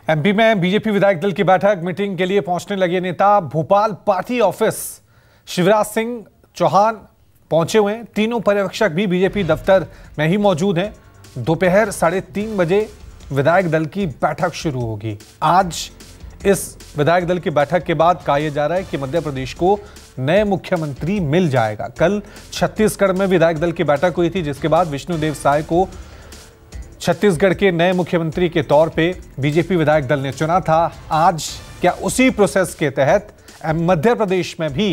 MP में BJP विधायक दल की बैठक मीटिंग के लिए पहुंचने लगे नेता भोपाल पार्टी ऑफिस शिवराज सिंह चौहान पहुंचे हुए हैं। तीनों पर्यवेक्षक भी बीजेपी दफ्तर में ही मौजूद हैं। दोपहर 3:30 बजे विधायक दल की बैठक शुरू होगी। आज इस विधायक दल की बैठक के बाद कहा यह जा रहा है कि मध्य प्रदेश को नए मुख्यमंत्री मिल जाएगा। कल छत्तीसगढ़ में विधायक दल की बैठक हुई थी, जिसके बाद विष्णुदेव साय को छत्तीसगढ़ के नए मुख्यमंत्री के तौर पे बीजेपी विधायक दल ने चुना था। आज क्या उसी प्रोसेस के तहत मध्य प्रदेश में भी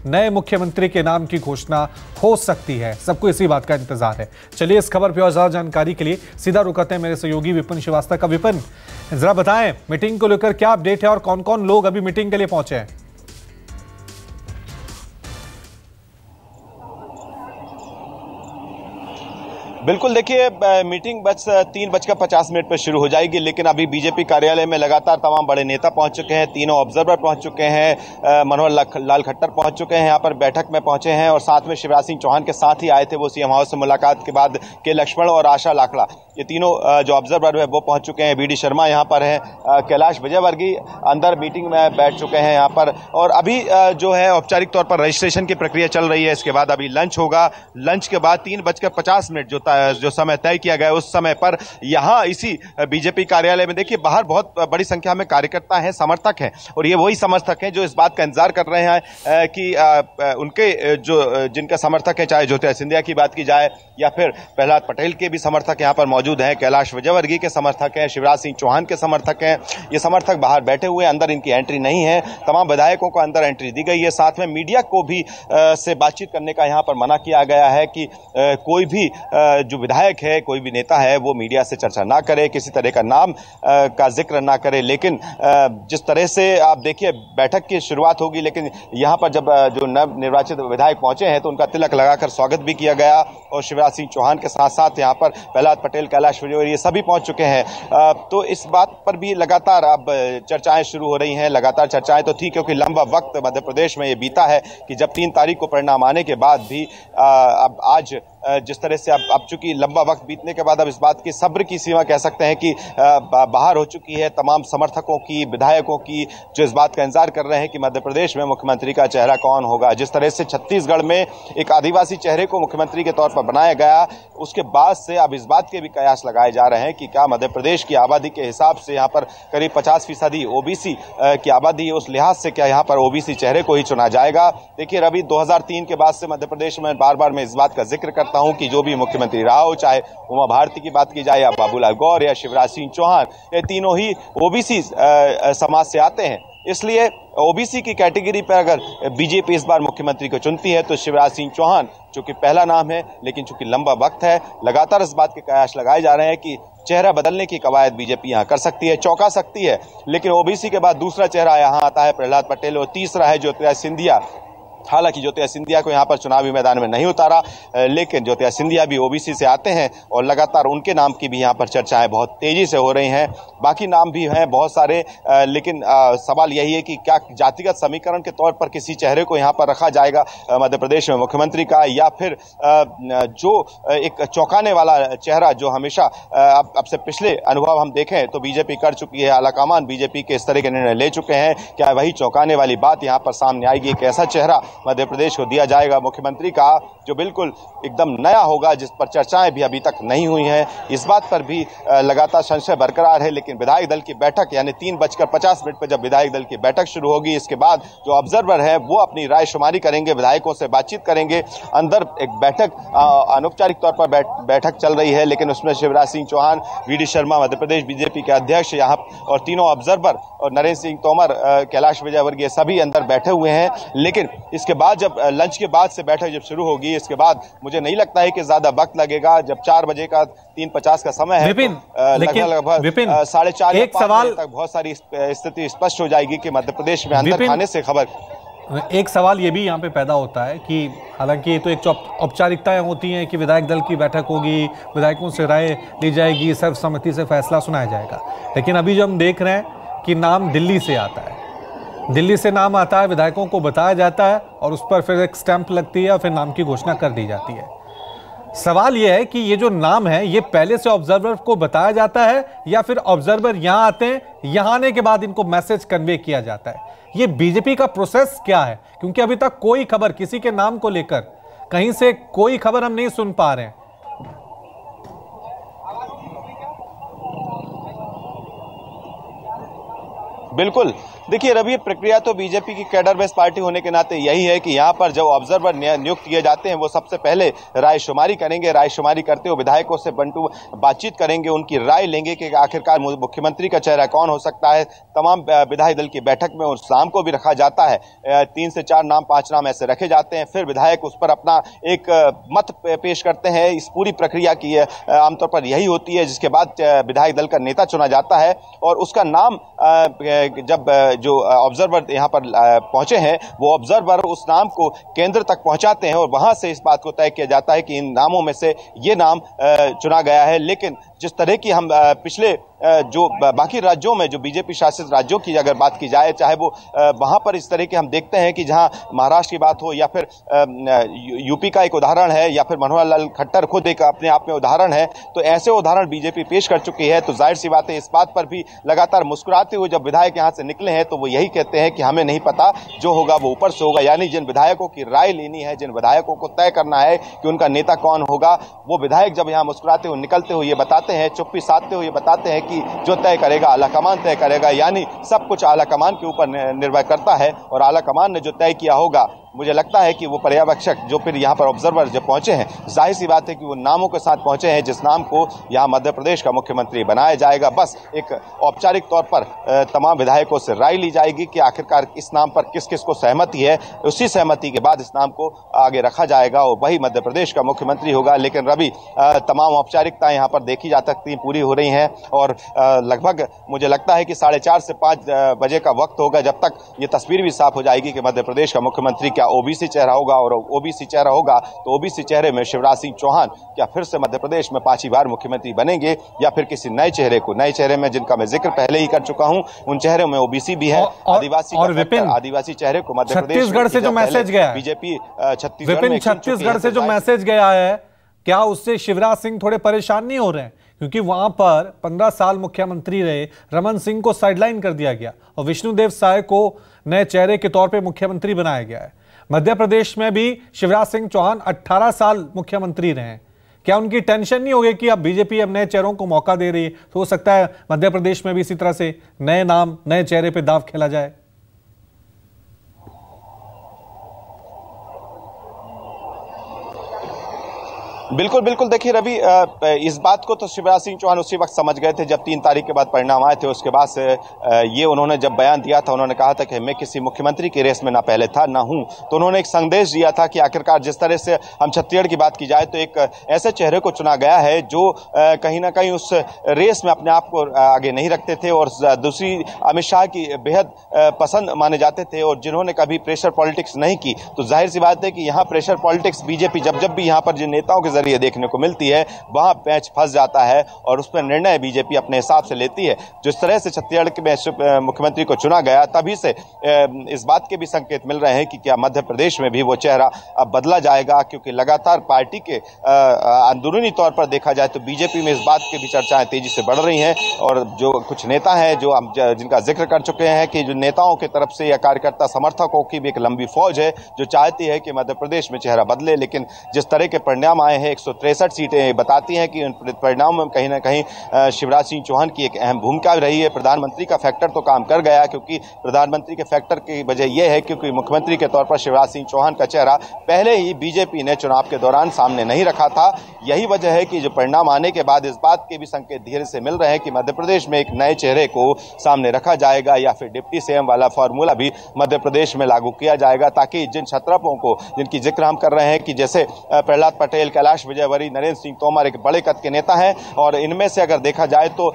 नए मुख्यमंत्री के नाम की घोषणा हो सकती है? सबको इसी बात का इंतजार है। चलिए इस खबर पर और ज्यादा जानकारी के लिए सीधा रुक करते हैं मेरे सहयोगी विपिन श्रीवास्तव का। विपिन, जरा बताएं मीटिंग को लेकर क्या अपडेट है और कौन कौन लोग अभी मीटिंग के लिए पहुंचे हैं? बिल्कुल, देखिए मीटिंग 3:50 पर शुरू हो जाएगी, लेकिन अभी बीजेपी कार्यालय में लगातार तमाम बड़े नेता पहुंच चुके हैं। तीनों ऑब्जर्वर पहुंच चुके हैं, मनोहर लाल खट्टर पहुंच चुके हैं, यहाँ पर बैठक में पहुंचे हैं और साथ में शिवराज सिंह चौहान के साथ ही आए थे। वो सीएम हाउस से मुलाकात के बाद के लक्ष्मण और आशा लाखड़ा, ये तीनों जो ऑब्जर्वर है वो पहुंच चुके हैं। बीडी शर्मा यहाँ पर है, कैलाश विजयवर्गीय अंदर मीटिंग में बैठ चुके हैं यहाँ पर। और अभी जो है औपचारिक तौर पर रजिस्ट्रेशन की प्रक्रिया चल रही है। इसके बाद अभी लंच होगा। लंच के बाद 3:50 जो समय तय किया गया उस समय पर यहां इसी बीजेपी कार्यालय में देखिए बाहर बहुत बड़ी संख्या में कार्यकर्ता हैं, समर्थक हैं, और ये वही समर्थक हैं जो इस बात का इंतजार कर रहे हैं कि उनके जो जिनका समर्थक है, चाहे ज्योतिरादित्य सिंधिया की बात की जाए या फिर प्रहलाद पटेल के भी समर्थक यहां पर मौजूद हैं, कैलाश विजयवर्गीय के समर्थक हैं, शिवराज सिंह चौहान के समर्थक हैं। ये समर्थक बाहर बैठे हुए, अंदर इनकी एंट्री नहीं है। तमाम विधायकों को अंदर एंट्री दी गई है। साथ में मीडिया को भी से बातचीत करने का यहां पर मना किया गया है कि कोई भी जो विधायक है, कोई भी नेता है, वो मीडिया से चर्चा ना करे, किसी तरह का नाम का जिक्र ना करे। लेकिन जिस तरह से आप देखिए बैठक की शुरुआत होगी, लेकिन यहां पर जब जो नव निर्वाचित विधायक पहुंचे हैं तो उनका तिलक लगाकर स्वागत भी किया गया और शिवराज सिंह चौहान के साथ साथ यहां पर प्रहलाद पटेल, कैलाश विजयवर्गीय ये सभी पहुंच चुके हैं। तो इस बात पर भी लगातार अब चर्चाएं शुरू हो रही हैं। लगातार चर्चाएं तो थी, क्योंकि लंबा वक्त मध्य प्रदेश में ये बीता है कि जब 3 तारीख को परिणाम आने के बाद भी अब आज जिस तरह से अब चूंकि लंबा वक्त बीतने के बाद अब इस बात की सब्र की सीमा कह सकते हैं कि बाहर हो चुकी है तमाम समर्थकों की, विधायकों की, जो इस बात का इंतजार कर रहे हैं कि मध्य प्रदेश में मुख्यमंत्री का चेहरा कौन होगा। जिस तरह से छत्तीसगढ़ में एक आदिवासी चेहरे को मुख्यमंत्री के तौर पर बनाया गया, उसके बाद से अब इस बात के भी कयास लगाए जा रहे हैं कि क्या मध्य प्रदेश की आबादी के हिसाब से यहाँ पर करीब 50% ओबीसी की आबादी है, उस लिहाज से क्या यहाँ पर ओबीसी चेहरे को ही चुना जाएगा। देखिए रवि, 2003 के बाद से मध्य प्रदेश में बार बार मैं इस बात का जिक्र करता हूं कि जो भी मुख्यमंत्री रहा हो, चाहे उमा भारती की बात की जाए या बाबूलाल गौर या शिवराज सिंह चौहान, ये तीनों ही ओबीसी समाज से आते हैं। इसलिए ओबीसी की कैटेगरी पर अगर बीजेपी इस बार मुख्यमंत्री को चुनती है तो शिवराज सिंह चौहान चूंकि पहला नाम है, लेकिन चूंकि लंबा वक्त है, लगातार इस बात के कयास लगाए जा रहे हैं कि चेहरा बदलने की कवायद बीजेपी यहां कर सकती है, चौंका सकती है। लेकिन ओबीसी के बाद दूसरा चेहरा यहां आता है प्रहलाद पटेल और तीसरा है ज्योतिरादित्य सिंधिया। हालांकि ज्योतिरादित्य सिंधिया को यहां पर चुनावी मैदान में नहीं उतारा, लेकिन ज्योतिरादित्य सिंधिया भी ओबीसी से आते हैं और लगातार उनके नाम की भी यहां पर चर्चाएं बहुत तेजी से हो रही हैं। बाकी नाम भी हैं बहुत सारे, लेकिन सवाल यही है कि क्या जातिगत समीकरण के तौर पर किसी चेहरे को यहां पर रखा जाएगा मध्य प्रदेश में मुख्यमंत्री का, या फिर जो एक चौंकाने वाला चेहरा जो हमेशा अब से पिछले अनुभव हम देखें तो बीजेपी कर चुकी है, आलाकमान बीजेपी के इस तरह के निर्णय ले चुके हैं, क्या वही चौंकाने वाली बात यहां पर सामने आएगी? एक ऐसा चेहरा मध्य प्रदेश को दिया जाएगा मुख्यमंत्री का जो बिल्कुल एकदम नया होगा, जिस पर चर्चाएं भी अभी तक नहीं हुई हैं। इस बात पर भी लगातार संशय बरकरार है। लेकिन विधायक दल की बैठक यानी 3:50 पर जब विधायक दल की बैठक शुरू होगी, इसके बाद जो ऑब्जर्वर है वो अपनी राय शुमारी करेंगे, विधायकों से बातचीत करेंगे। अंदर एक बैठक अनौपचारिक तौर पर बैठक चल रही है, लेकिन उसमें शिवराज सिंह चौहान, वीडी शर्मा मध्य प्रदेश बीजेपी के अध्यक्ष यहाँ और तीनों ऑब्जर्वर और नरेंद्र सिंह तोमर, कैलाश विजयवर्गीय सभी अंदर बैठे हुए हैं। लेकिन इसके बाद जब लंच के बाद से बैठक जब शुरू होगी, इसके बाद मुझे नहीं लगता है कि ज्यादा वक्त लगेगा। जब 4 बजे का 3:50 का समय है, लगभग 4:30 एक सवाल तक बहुत सारी स्थिति स्पष्ट हो जाएगी कि मध्य प्रदेश में अंदर खाने से खबर। एक सवाल ये भी यहाँ पे पैदा होता है कि हालांकि ये तो एक औपचारिकताएं होती हैं कि विधायक दल की बैठक होगी, विधायकों से राय ली जाएगी, सर्वसम्मति से फैसला सुनाया जाएगा, लेकिन अभी जो हम देख रहे हैं कि नाम दिल्ली से आता है, दिल्ली से नाम आता है, विधायकों को बताया जाता है और उस पर फिर एक स्टैंप लगती है और फिर नाम की घोषणा कर दी जाती है। सवाल यह है कि ये जो नाम है ये पहले से ऑब्जर्वर को बताया जाता है या फिर ऑब्जर्वर यहां आते हैं, यहां आने के बाद इनको मैसेज कन्वे किया जाता है? ये बीजेपी का प्रोसेस क्या है? क्योंकि अभी तक कोई खबर किसी के नाम को लेकर कहीं से कोई खबर हम नहीं सुन पा रहे हैं। बिल्कुल, देखिए रवि, प्रक्रिया तो बीजेपी की कैडर बेस्ड पार्टी होने के नाते यही है कि यहाँ पर जो ऑब्जर्वर नियुक्त किए जाते हैं वो सबसे पहले रायशुमारी करेंगे। रायशुमारी करते हुए विधायकों से बंटू बातचीत करेंगे, उनकी राय लेंगे कि आखिरकार मुख्यमंत्री का चेहरा कौन हो सकता है। तमाम विधायी दल की बैठक में उस नाम को भी रखा जाता है, 3 से 4 नाम 5 नाम ऐसे रखे जाते हैं। फिर विधायक उस पर अपना एक मत पेश करते हैं। इस पूरी प्रक्रिया की आमतौर पर यही होती है, जिसके बाद विधायक दल का नेता चुना जाता है और उसका नाम जब जो ऑब्जर्वर यहाँ पर पहुंचे हैं वो ऑब्जर्वर उस नाम को केंद्र तक पहुंचाते हैं और वहां से इस बात को तय किया जाता है कि इन नामों में से ये नाम चुना गया है। लेकिन जिस तरह की हम पिछले जो बाकी राज्यों में, जो बीजेपी शासित राज्यों की अगर बात की जाए, चाहे वो वहां पर इस तरह के हम देखते हैं कि जहां महाराष्ट्र की बात हो या फिर यूपी का एक उदाहरण है या फिर मनोहर लाल खट्टर खुद एक अपने आप में उदाहरण है, तो ऐसे उदाहरण बीजेपी पेश कर चुकी है। तो जाहिर सी बात है, इस बात पर भी लगातार मुस्कुराते हुए जब विधायक यहां से निकले हैं तो वो यही कहते हैं कि हमें नहीं पता, जो होगा वो ऊपर से होगा। यानी जिन विधायकों की राय लेनी है, जिन विधायकों को तय करना है कि उनका नेता कौन होगा, वो विधायक जब यहां मुस्कुराते हुए निकलते हुए ये बताते हैं, चुप्पी साधते हुए बताते हैं कि जो तय करेगा आला कमान तय करेगा। यानी सब कुछ आला कमान के ऊपर निर्भर करता है और आला कमान ने जो तय किया होगा, मुझे लगता है कि वो पर्यवेक्षक जो फिर यहाँ पर ऑब्जर्वर जब पहुंचे हैं, जाहिर सी बात है कि वो नामों के साथ पहुंचे हैं जिस नाम को यहाँ मध्य प्रदेश का मुख्यमंत्री बनाया जाएगा। बस एक औपचारिक तौर पर तमाम विधायकों से राय ली जाएगी कि आखिरकार इस नाम पर किस किस को सहमति है। उसी सहमति के बाद इस नाम को आगे रखा जाएगा और वही मध्य प्रदेश का मुख्यमंत्री होगा। लेकिन रवि, तमाम औपचारिकताएं यहाँ पर देखी जा सकती पूरी हो रही हैं और लगभग मुझे लगता है कि 4:30 से 5 बजे का वक्त होगा जब तक ये तस्वीर भी साफ हो जाएगी कि मध्य प्रदेश का मुख्यमंत्री क्या ओबीसी चेहरा होगा, और ओबीसी चेहरा होगा तो ओबीसी चेहरे में शिवराज सिंह चौहान क्या फिर से मध्य प्रदेश में 5वीं बार मुख्यमंत्री बनेंगे या फिर किसी नए चेहरे को, नए चेहरे में जिनका मैं जिक्र पहले ही कर चुका हूं, उन चेहरों में ओबीसी भी है, आदिवासी और विपिन, आदिवासी चेहरे को मध्य प्रदेश छत्तीसगढ़ से जो मैसेज गया बीजेपी छत्तीसगढ़ से जो मैसेज गया है, क्या उससे शिवराज सिंह थोड़े परेशान नहीं हो रहे हैं? क्योंकि वहां पर 15 साल मुख्यमंत्री रहे रमन सिंह को साइडलाइन कर दिया गया और विष्णुदेव साय को नए चेहरे के तौर पे मुख्यमंत्री बनाया गया है। मध्य प्रदेश में भी शिवराज सिंह चौहान 18 साल मुख्यमंत्री रहे हैं। क्या उनकी टेंशन नहीं होगी कि अब बीजेपी अब नए चेहरों को मौका दे रही है, तो हो सकता है मध्य प्रदेश में भी इसी तरह से नए नाम, नए चेहरे पे दांव खेला जाए? बिल्कुल बिल्कुल, देखिए रवि, इस बात को तो शिवराज सिंह चौहान उसी वक्त समझ गए थे जब 3 तारीख के बाद परिणाम आए थे। उसके बाद से ये उन्होंने जब बयान दिया था, उन्होंने कहा था कि मैं किसी मुख्यमंत्री की रेस में ना पहले था ना हूं। तो उन्होंने एक संदेश दिया था कि आखिरकार जिस तरह से हम छत्तीसगढ़ की बात की जाए तो एक ऐसे चेहरे को चुना गया है जो कहीं ना कहीं उस रेस में अपने आप को आगे नहीं रखते थे और दूसरी अमित शाह की बेहद पसंद माने जाते थे और जिन्होंने कभी प्रेशर पॉलिटिक्स नहीं की। तो जाहिर सी बात है कि यहाँ प्रेशर पॉलिटिक्स बीजेपी जब जब भी यहाँ पर जिन नेताओं के जरिए देखने को मिलती है वहां पैच फंस जाता है और उस पर निर्णय बीजेपी अपने हिसाब से लेती है। जिस तरह से छत्तीसगढ़ में मुख्यमंत्री को चुना गया, तभी से इस बात के भी संकेत मिल रहे हैं कि क्या मध्य प्रदेश में भी वो चेहरा अब बदला जाएगा, क्योंकि लगातार पार्टी के अंदरूनी तौर पर देखा जाए तो बीजेपी में इस बात की भी चर्चाएं तेजी से बढ़ रही हैं और जो कुछ नेता हैं जो हम जिनका जिक्र कर चुके हैं कि जो नेताओं की तरफ से या कार्यकर्ता समर्थकों की भी एक लंबी फौज है जो चाहती है कि मध्य प्रदेश में चेहरा बदले। लेकिन जिस तरह के परिणाम आए हैं, 163 सीटें बताती हैं कि उन परिणामों में कहीं ना कहीं शिवराज सिंह चौहान की एक अहम भूमिका रही है। प्रधानमंत्री का फैक्टर तो काम कर गया, क्योंकि प्रधानमंत्री के फैक्टर की वजह यह है क्योंकि मुख्यमंत्री के तौर पर शिवराज सिंह चौहान का चेहरा पहले ही बीजेपी ने चुनाव के दौरान सामने नहीं रखा था। यही वजह है कि जो परिणाम आने के बाद इस बात के भी संकेत धीरे से मिल रहे हैं कि मध्य प्रदेश में एक नए चेहरे को सामने रखा जाएगा या फिर डिप्टी सीएम वाला फॉर्मूला भी मध्य प्रदेश में लागू किया जाएगा, ताकि जिन छत्रपों को जिनकी जिक्र हम कर रहे हैं कि जैसे प्रहलाद पटेल, कैलाश विजयवर्गीय, नरेंद्र सिंह तोमर एक बड़े कद के नेता हैं और इनमें से अगर देखा जाए तो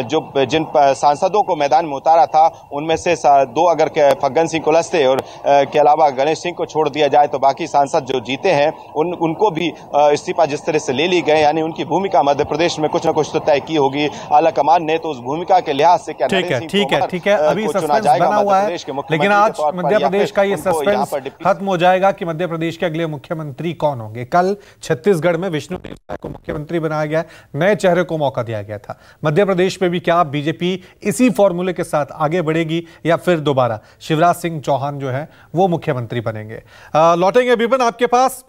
जो जिन सांसदों को मैदान में उतारा था उनमें से 2 अगर फग्गन सिंह कुलस्ते और के अलावा गणेश सिंह को छोड़ दिया जाए तो बाकी सांसद जो जीते हैं उनको भी इस्तीफा जिस तरह से ले ली गए, यानी उनकी भूमिका मध्य प्रदेश में कुछ न कुछ तो तय की होगी आला कमान ने। तो उस भूमिका के लिहाज से क्या ठीक है अभी सस्पेंस बना हुआ है, लेकिन आज मध्य प्रदेश का ये सस्पेंस खत्म हो जाएगा कि मध्य प्रदेश के अगले मुख्यमंत्री कौन होंगे। कल छत्तीसगढ़ में विष्णुदेव साय को मुख्यमंत्री बनाया गया, नए चेहरे को मौका दिया गया था। मध्य प्रदेश में भी क्या बीजेपी इसी फॉर्मूले के साथ आगे बढ़ेगी या फिर दोबारा शिवराज सिंह चौहान जो है वो मुख्यमंत्री बनेंगे? लौटेंगे विपिन आपके पास।